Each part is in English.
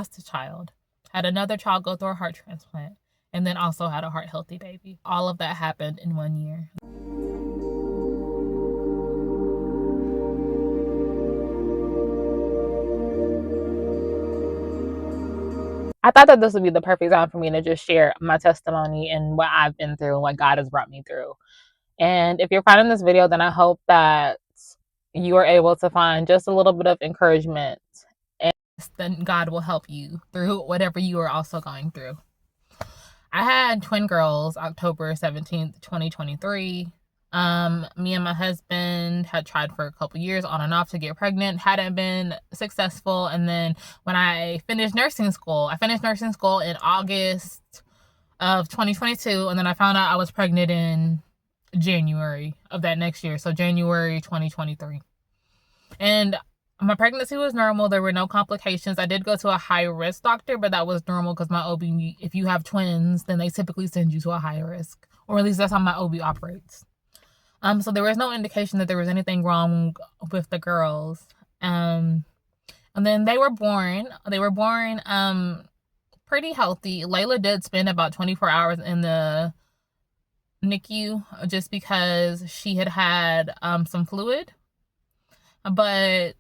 lost a child, had another child go through a heart transplant, and then also had a heart-healthy baby. All of that happened in 1 year. I thought that this would be the perfect time for me to just share my testimony and what I've been through and what God has brought me through. And if you're finding this video, then I hope that you are able to find just a little bit of encouragement, and then God will help you through whatever you are also going through. I had twin girls October 17th, 2023. Me and my husband had tried for a couple years on and off to get pregnant, hadn't been successful. And then when I finished nursing school in August of 2022, and then I found out I was pregnant in January of that next year, so January 2023. And my pregnancy was normal. There were no complications. I did go to a high-risk doctor, but that was normal because my OB, if you have twins, then they typically send you to a high risk, or at least that's how my OB operates. So there was no indication that there was anything wrong with the girls. And then they were born. Pretty healthy. Layla did spend about 24 hours in the NICU just because she had some fluid. But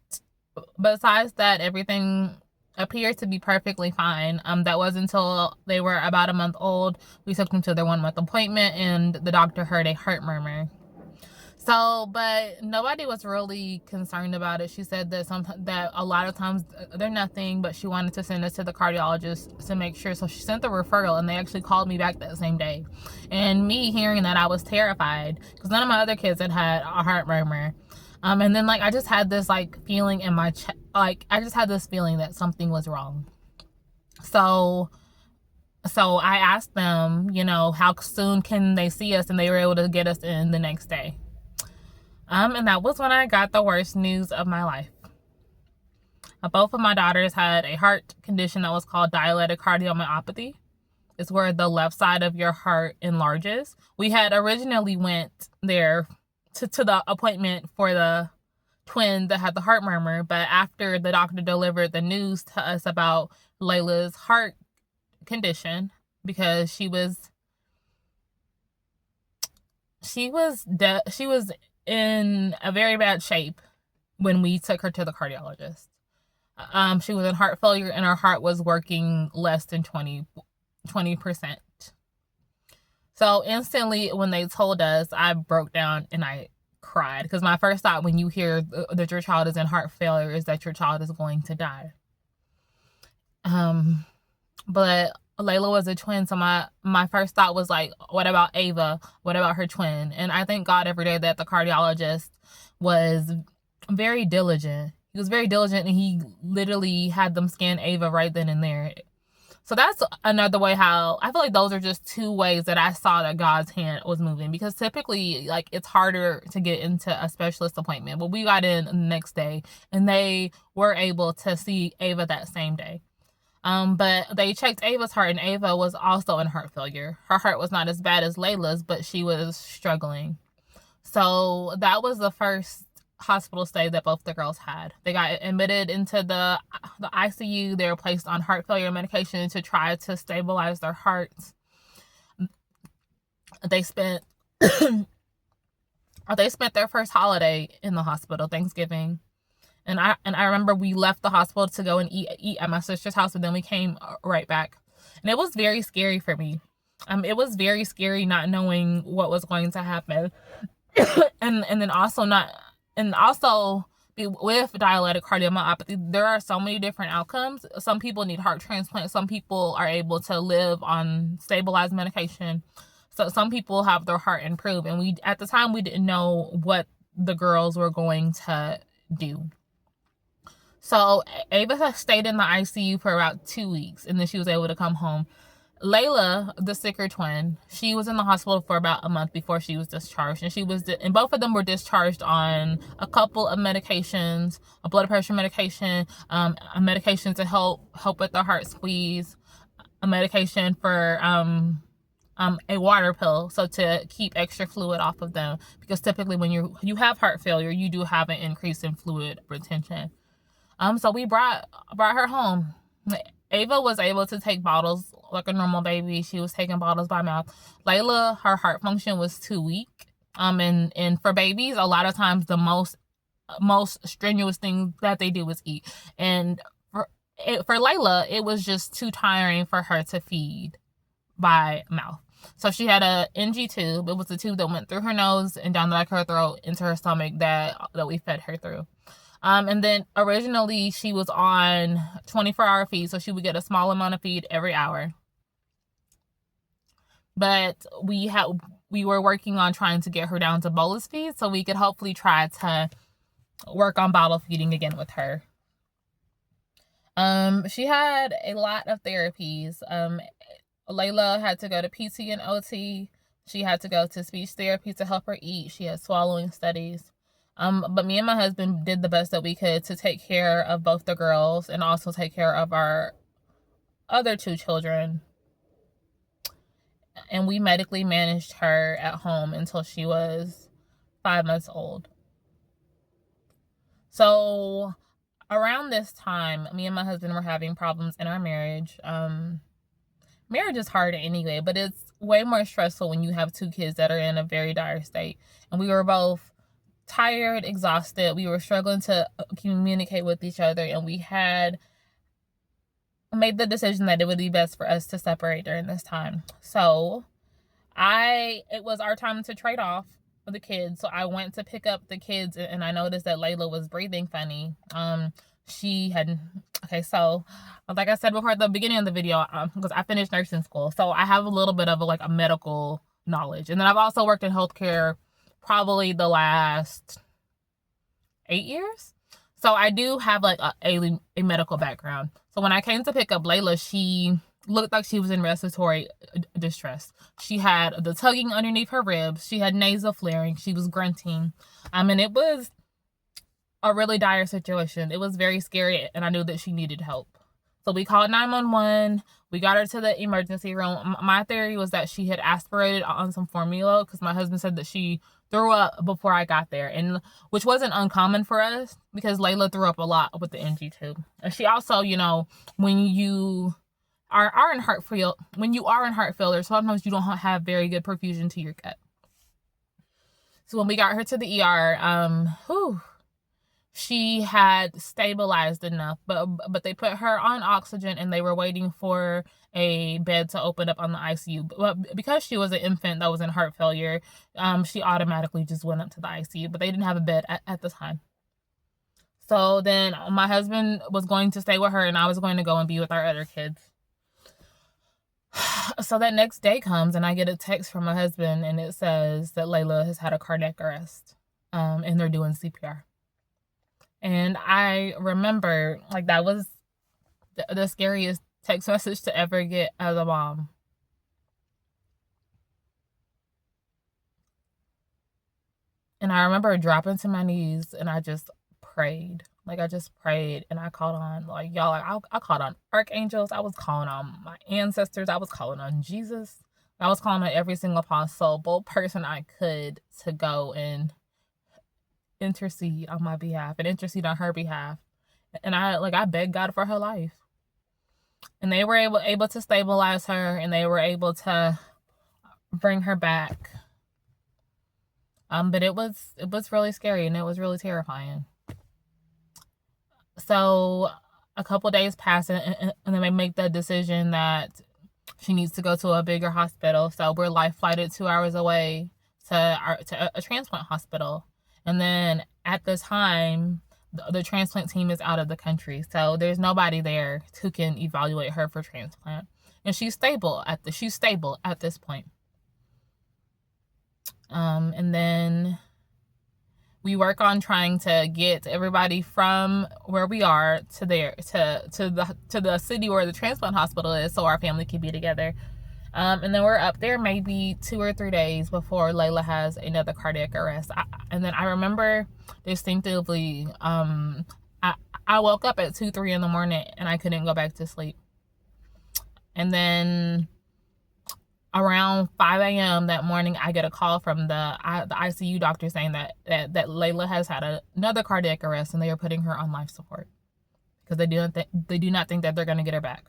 besides that, everything appeared to be perfectly fine. That was until they were about a month old. We took them to their 1 month appointment, and the doctor heard a heart murmur. So, but nobody was really concerned about it. She said that a lot of times they're nothing, but she wanted to send us to the cardiologist to make sure. So she sent the referral, and they actually called me back that same day. And me hearing that, I was terrified because none of my other kids had a heart murmur. And then I just had this feeling in my chest, I just had this feeling that something was wrong. So I asked them, how soon can they see us? And they were able to get us in the next day. And that was when I got the worst news of my life. Both of my daughters had a heart condition that was called dilated cardiomyopathy. It's where the left side of your heart enlarges. We had originally went there to the appointment for the twin that had the heart murmur, but after the doctor delivered the news to us about Layla's heart condition, because she was in a very bad shape when we took her to the cardiologist. She was in heart failure, and her heart was working less than 20%. So instantly when they told us, I broke down and I cried, because my first thought when you hear that your child is in heart failure is that your child is going to die. But Layla was a twin, so my first thought was what about Ava? What about her twin? And I thank God every day that the cardiologist was very diligent. He was very diligent, and he literally had them scan Ava right then and there. So that's another way how I feel those are just two ways that I saw that God's hand was moving, because typically it's harder to get into a specialist appointment, but we got in the next day and they were able to see Ava that same day. But they checked Ava's heart, and Ava was also in heart failure. Her heart was not as bad as Layla's, but she was struggling. So that was the first hospital stay that both the girls had. They got admitted into the ICU. They were placed on heart failure medication to try to stabilize their hearts. They spent their first holiday in the hospital, Thanksgiving. And I remember we left the hospital to go and eat at my sister's house, and then we came right back. And it was very scary for me. It was very scary not knowing what was going to happen. and then also with dilated cardiomyopathy, there are so many different outcomes. Some people need heart transplant. Some people are able to live on stabilized medication. So some people have their heart improved. And at the time, we didn't know what the girls were going to do. So Ava stayed in the ICU for about 2 weeks, and then she was able to come home. Layla, the sicker twin, she was in the hospital for about a month before she was discharged, and both of them were discharged on a couple of medications, a blood pressure medication, a medication to help with the heart squeeze, a medication for a water pill, so to keep extra fluid off of them, because typically when you have heart failure, you do have an increase in fluid retention. So we brought her home. Ava was able to take bottles like a normal baby. She was taking bottles by mouth. Layla, her heart function was too weak. And for babies, a lot of times the most strenuous thing that they do is eat. And for Layla, it was just too tiring for her to feed by mouth. So she had a NG tube. It was a tube that went through her nose and down the back of her throat into her stomach that we fed her through. And then originally she was on 24-hour feed, so she would get a small amount of feed every hour. But we were working on trying to get her down to bolus feed so we could hopefully try to work on bottle feeding again with her. She had a lot of therapies. Layla had to go to PT and OT. She had to go to speech therapy to help her eat. She had swallowing studies. But me and my husband did the best that we could to take care of both the girls and also take care of our other 2 children. And we medically managed her at home until she was 5 months old. So around this time, me and my husband were having problems in our marriage. Marriage is hard anyway, but it's way more stressful when you have 2 kids that are in a very dire state. And we were both tired, exhausted. We were struggling to communicate with each other, and we had made the decision that it would be best for us to separate during this time. So it was our time to trade off with the kids. So I went to pick up the kids, and I noticed that Layla was breathing funny. So like I said before at the beginning of the video, because I finished nursing school, so I have a little bit of a medical knowledge. And then I've also worked in healthcare probably the last 8 years. So I do have a medical background. So when I came to pick up Layla, she looked like she was in respiratory distress. She had the tugging underneath her ribs. She had nasal flaring. She was grunting. And it was a really dire situation. It was very scary, and I knew that she needed help. So we called 911. We got her to the emergency room. My theory was that she had aspirated on some formula because my husband said that she threw up before I got there, and which wasn't uncommon for us because Layla threw up a lot with the NG tube. And she also, when you are in heart failure, sometimes you don't have very good perfusion to your gut. So when we got her to the ER, she had stabilized enough, but they put her on oxygen and they were waiting for a bed to open up on the ICU. But because she was an infant that was in heart failure, she automatically just went up to the ICU, but they didn't have a bed at the time. So then my husband was going to stay with her and I was going to go and be with our other kids. So that next day comes and I get a text from my husband and it says that Layla has had a cardiac arrest, and they're doing CPR. And I remember, that was the scariest text message to ever get as a mom. And I remember dropping to my knees and I just prayed. I just prayed and I called on, I called on archangels. I was calling on my ancestors. I was calling on Jesus. I was calling on every single possible person I could to go and intercede on my behalf and intercede on her behalf. And I begged God for her life. And they were able to stabilize her and they were able to bring her back. But it was really scary and it was really terrifying. So a couple days pass and then they make the decision that she needs to go to a bigger hospital. So we're life flighted 2 hours away to a transplant hospital. And then at the time, the transplant team is out of the country. So there's nobody there who can evaluate her for transplant. And she's stable at this point. And then we work on trying to get everybody from where we are to the city where the transplant hospital is so our family can be together. And then we're up there maybe 2 or 3 days before Layla has another cardiac arrest. And then I remember distinctively, I woke up at 2-3 in the morning and I couldn't go back to sleep. And then around 5 a.m. that morning, I get a call from the ICU doctor saying that Layla has had another cardiac arrest and they are putting her on life support because they do not think that they're going to get her back.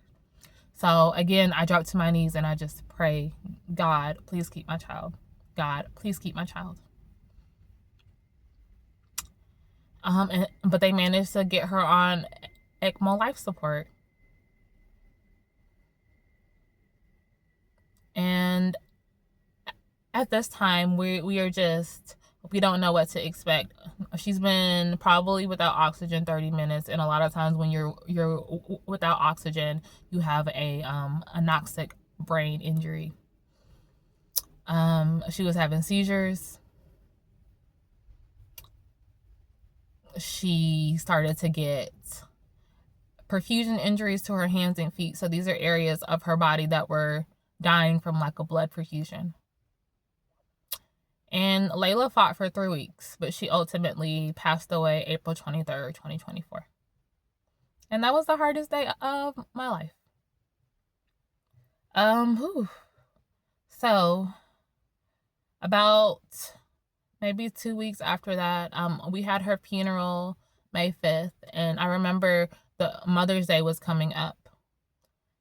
So again, I dropped to my knees and I just pray, God, please keep my child. God, please keep my child. But they managed to get her on ECMO life support. And at this time, we don't know what to expect. She's been probably without oxygen 30 minutes, and a lot of times when you're without oxygen, you have a anoxic brain injury. She was having seizures. She started to get perfusion injuries to her hands and feet. So these are areas of her body that were dying from lack of blood perfusion. And Layla fought for 3 weeks, but she ultimately passed away April 23rd, 2024. And that was the hardest day of my life. So about maybe 2 weeks after that, we had her funeral May 5th, and I remember the Mother's Day was coming up.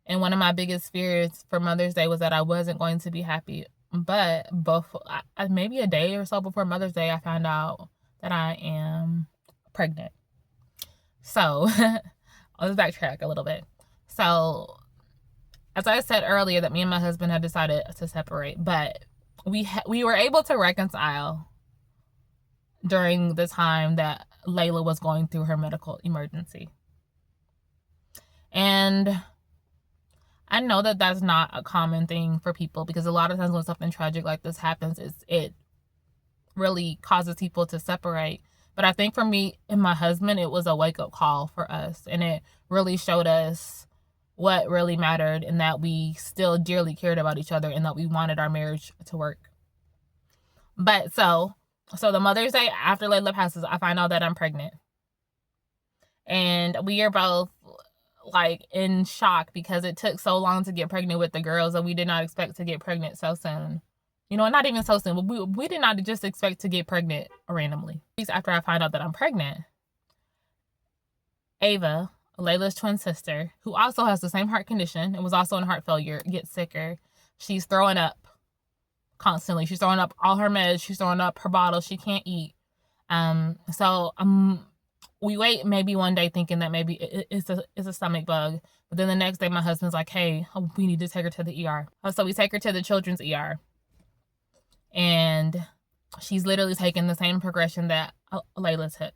And one of my biggest fears for Mother's Day was that I wasn't going to be happy. But maybe a day or so before Mother's Day, I found out that I am pregnant. So let's backtrack a little bit. So as I said earlier, that me and my husband had decided to separate, but we were able to reconcile during the time that Layla was going through her medical emergency. And I know that that's not a common thing for people, because a lot of times when something tragic like this happens, it really causes people to separate. But I think for me and my husband, it was a wake-up call for us, and it really showed us what really mattered, and that we still dearly cared about each other, and that we wanted our marriage to work. But so the Mother's Day after Layla passes, I find out that I'm pregnant. And we are both like in shock, because it took so long to get pregnant with the girls, and we did not expect to get pregnant so soon. You know, not even so soon, but we did not just expect to get pregnant randomly. Weeks after I find out that I'm pregnant, Ava, Layla's twin sister, who also has the same heart condition and was also in heart failure, gets sicker. She's throwing up constantly. She's throwing up all her meds. She's throwing up her bottles. She can't eat. We wait maybe one day thinking that maybe it's a stomach bug. But then the next day, my husband's like, hey, we need to take her to the ER. So we take her to the children's ER. And she's literally taking the same progression that Layla took.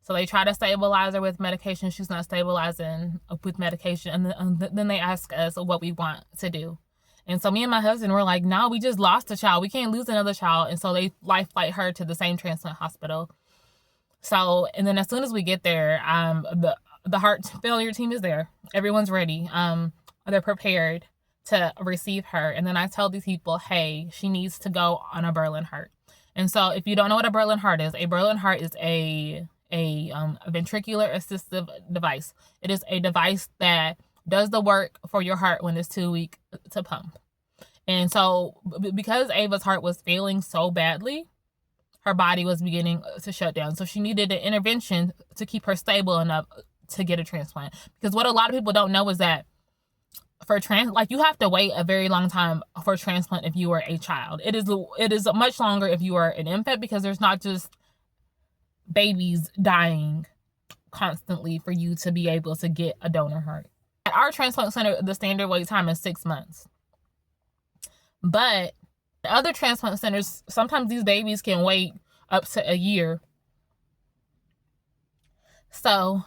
So they try to stabilize her with medication. She's not stabilizing with medication. And then they ask us what we want to do. And so me and my husband were like, no, we just lost a child. We can't lose another child. And so they life flight her to the same transplant hospital. So, and then as soon as we get there, the heart failure team is there. Everyone's ready. They're prepared to receive her. And then I tell these people, hey, she needs to go on a Berlin heart. And so if you don't know what a Berlin heart is a ventricular assistive device. It is a device that does the work for your heart when it's too weak to pump. And so because Ava's heart was failing so badly, her body was beginning to shut down. So she needed an intervention to keep her stable enough to get a transplant. Because what a lot of people don't know is that you have to wait a very long time for transplant if you are a child. It is much longer if you are an infant, because there's not just babies dying constantly for you to be able to get a donor heart. At our transplant center, the standard wait time is 6 months. But the other transplant centers, sometimes these babies can wait up to a year. So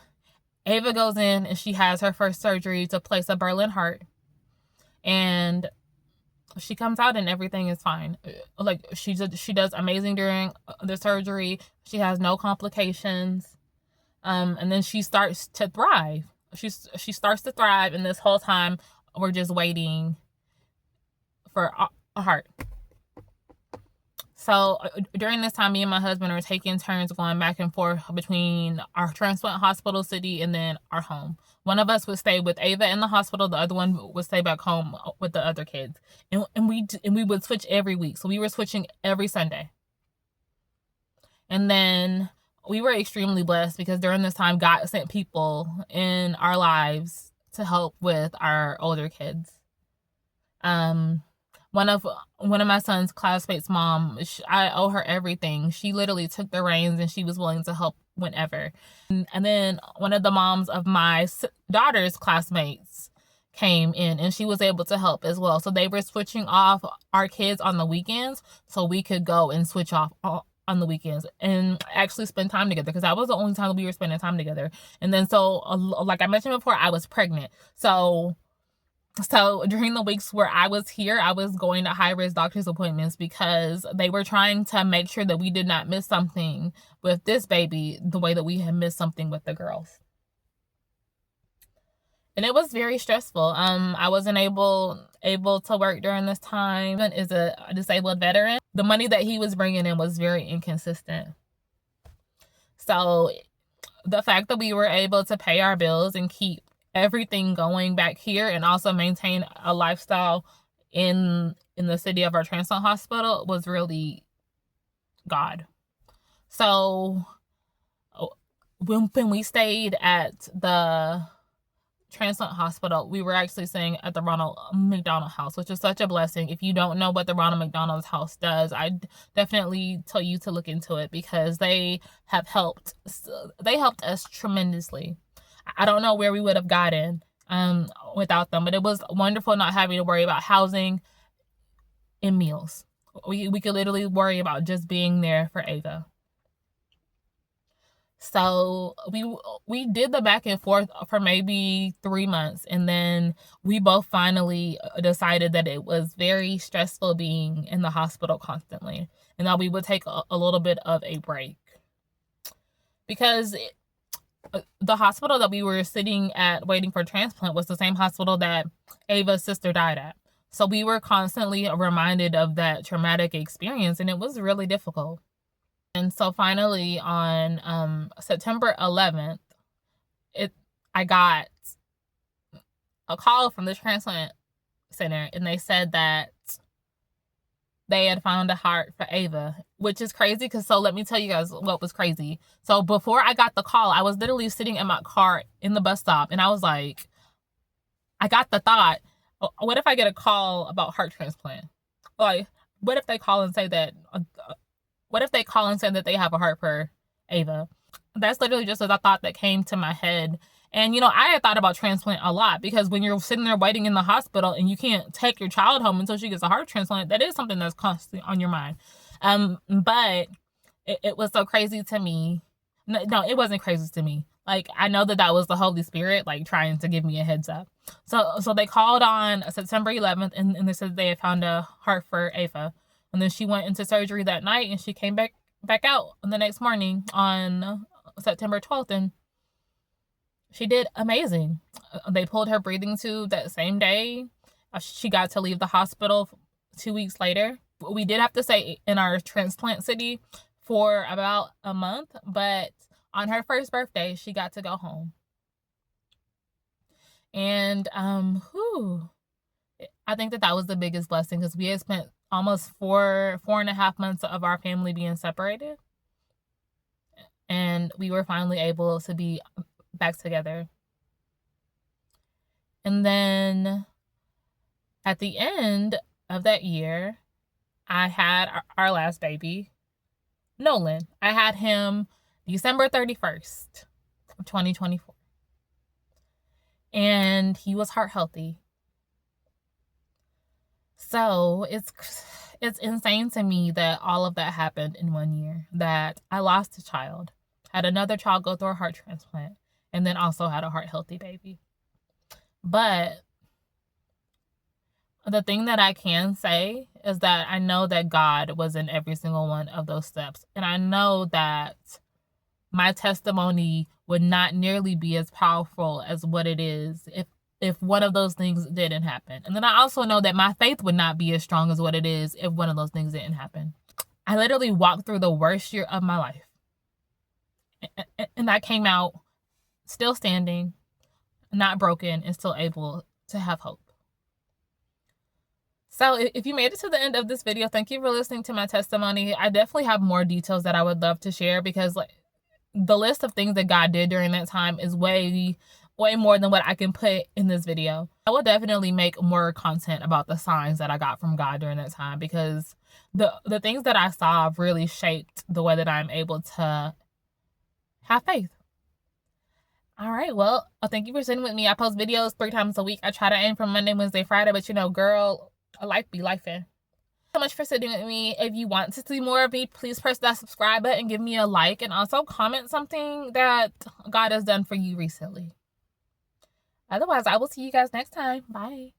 Ava goes in and she has her first surgery to place a Berlin heart. And she comes out and everything is fine. Like she does amazing during the surgery. She has no complications. And then she starts to thrive. She starts to thrive, and this whole time we're just waiting for a heart. So during this time, me and my husband are taking turns going back and forth between our transplant hospital city and then our home. One of us would stay with Ava in the hospital. The other one would stay back home with the other kids. And we would switch every week. So we were switching every Sunday. And then we were extremely blessed because during this time, God sent people in our lives to help with our older kids. One of my son's classmates' mom, I owe her everything. She literally took the reins and she was willing to help whenever. And then one of the moms of my daughter's classmates came in and she was able to help as well. So they were switching off our kids on the weekends so we could go and switch off on the weekends and actually spend time together, because that was the only time that we were spending time together. And then so like I mentioned before, I was pregnant. So during the weeks where I was here, I was going to high-risk doctor's appointments because they were trying to make sure that we did not miss something with this baby the way that we had missed something with the girls. And it was very stressful. I wasn't able to work during this time. As a disabled veteran, the money that he was bringing in was very inconsistent. So the fact that we were able to pay our bills and keep everything going back here and also maintain a lifestyle in the city of our transplant hospital was really God. So when we stayed at the transplant hospital, we were actually staying at the Ronald McDonald House, which is such a blessing. If you don't know what the Ronald McDonald House does, I definitely tell you to look into it, because they helped us tremendously. I don't know where we would have gotten without them, but it was wonderful not having to worry about housing and meals. We could literally worry about just being there for Ava. So we did the back and forth for maybe 3 months, and then we both finally decided that it was very stressful being in the hospital constantly, and that we would take a little bit of a break, because the hospital that we were sitting at waiting for transplant was the same hospital that Ava's sister died at. So we were constantly reminded of that traumatic experience, and it was really difficult. And so finally on September 11th, I got a call from the transplant center, and they said that they had found a heart for Ava, which is crazy. So let me tell you guys what was crazy. So before I got the call, I was literally sitting in my car in the bus stop, and I was like, I got the thought, what if I get a call about heart transplant? Like, what if they call and say that, they have a heart for Ava? That's literally just a thought that came to my head. And, I had thought about transplant a lot, because when you're sitting there waiting in the hospital and you can't take your child home until she gets a heart transplant, that is something that's constantly on your mind. But it was so crazy to me. No, it wasn't crazy to me. Like, I know that was the Holy Spirit, like, trying to give me a heads up. So they called on September 11th, and they said they had found a heart for Ava. And then she went into surgery that night, and she came back out the next morning on September 12th, and she did amazing. They pulled her breathing tube that same day. She got to leave the hospital 2 weeks later. We did have to stay in our transplant city for about a month, but on her first birthday, she got to go home. And I think that was the biggest blessing, because we had spent almost 4.5 months of our family being separated, and we were finally able to be back together. And then at the end of that year, I had our last baby, Nolan. I had him December 31st of 2024. And he was heart healthy. So it's insane to me that all of that happened in 1 year, that I lost a child, had another child go through a heart transplant, and then also had a heart healthy baby. But the thing that I can say is that I know that God was in every single one of those steps. And I know that my testimony would not nearly be as powerful as what it is if one of those things didn't happen. And then I also know that my faith would not be as strong as what it is if one of those things didn't happen. I literally walked through the worst year of my life. And I came out still standing, not broken, and still able to have hope. So if you made it to the end of this video, thank you for listening to my testimony. I definitely have more details that I would love to share, because the list of things that God did during that time is way way more than what I can put in this video. I will definitely make more content about the signs that I got from God during that time, because the things that I saw really shaped the way that I'm able to have faith. All right, well, thank you for sitting with me. I post videos 3 times a week. I try to aim for Monday, Wednesday, Friday, but you know, girl, life be lifing. So much for sitting with me. If you want to see more of me, please press that subscribe button, give me a like, and also comment something that God has done for you recently. Otherwise, I will see you guys next time. Bye.